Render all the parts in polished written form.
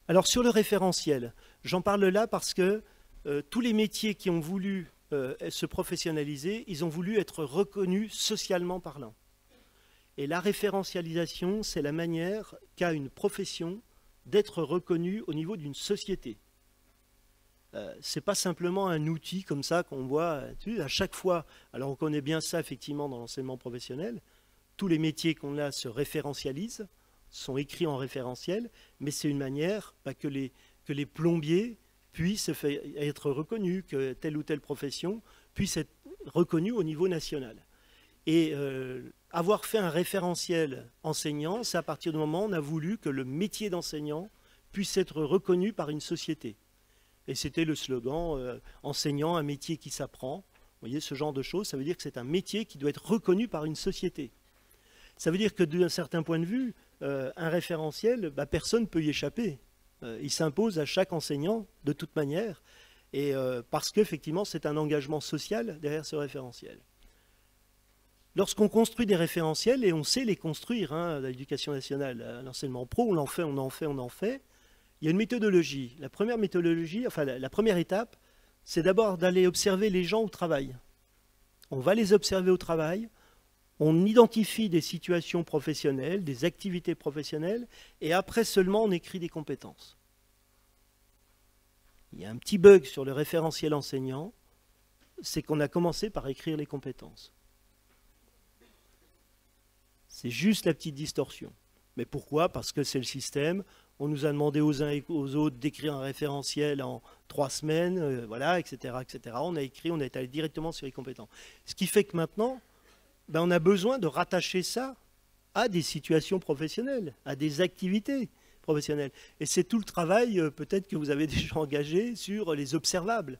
Alors sur le référentiel, j'en parle là parce que tous les métiers qui ont voulu se professionnaliser, ils ont voulu être reconnus socialement parlant. Et la référentialisation, c'est la manière qu'a une profession d'être reconnue au niveau d'une société. Ce n'est pas simplement un outil comme ça qu'on voit à chaque fois. Alors on connaît bien ça effectivement dans l'enseignement professionnel. Tous les métiers qu'on a se référentialisent, sont écrits en référentiel, mais c'est une manière que les plombiers puissent être reconnus, que telle ou telle profession puisse être reconnue au niveau national. Et avoir fait un référentiel enseignant, c'est à partir du moment où on a voulu que le métier d'enseignant puisse être reconnu par une société. Et c'était le slogan enseignant, un métier qui s'apprend. Vous voyez, ce genre de choses, ça veut dire que c'est un métier qui doit être reconnu par une société. Ça veut dire que d'un certain point de vue, un référentiel, personne ne peut y échapper. Il s'impose à chaque enseignant de toute manière, et parce qu'effectivement c'est un engagement social derrière ce référentiel. Lorsqu'on construit des référentiels, et on sait les construire, à l'éducation nationale, à l'enseignement pro, on en fait, il y a une méthodologie. La première méthodologie, enfin la première étape, c'est d'abord d'aller observer les gens au travail. On va les observer au travail, on identifie des situations professionnelles, des activités professionnelles, et après seulement on écrit des compétences. Il y a un petit bug sur le référentiel enseignant, c'est qu'on a commencé par écrire les compétences. C'est juste la petite distorsion. Mais pourquoi? Parce que c'est le système. On nous a demandé aux uns et aux autres d'écrire un référentiel en 3 semaines, voilà, etc., etc. On a écrit, on est allé directement sur les compétences. Ce qui fait que maintenant, on a besoin de rattacher ça à des situations professionnelles, à des activités professionnelles. Et c'est tout le travail, peut-être que vous avez déjà engagé sur les observables.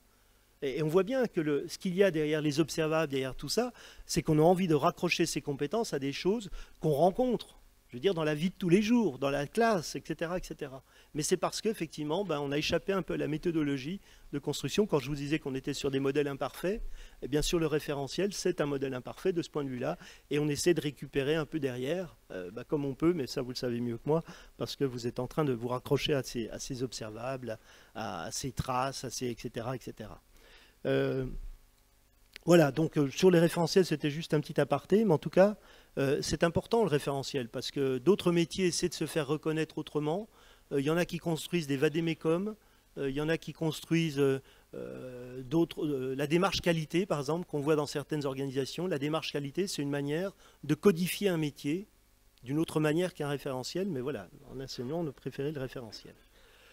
Et on voit bien que ce qu'il y a derrière les observables, derrière tout ça, c'est qu'on a envie de raccrocher ces compétences à des choses qu'on rencontre, je veux dire, dans la vie de tous les jours, dans la classe, etc. etc. Mais c'est parce qu'effectivement, on a échappé un peu à la méthodologie de construction. Quand je vous disais qu'on était sur des modèles imparfaits, et bien sûr le référentiel, c'est un modèle imparfait de ce point de vue-là, et on essaie de récupérer un peu derrière, comme on peut, mais ça vous le savez mieux que moi, parce que vous êtes en train de vous raccrocher à ces observables, à ces traces, à ces etc. etc. Voilà, donc sur les référentiels, c'était juste un petit aparté, mais en tout cas, c'est important le référentiel, parce que d'autres métiers essaient de se faire reconnaître autrement. Il y en a qui construisent des vadémécum, il y en a qui construisent la démarche qualité, par exemple, qu'on voit dans certaines organisations. La démarche qualité, c'est une manière de codifier un métier d'une autre manière qu'un référentiel, mais voilà, en enseignant, on a préféré le référentiel.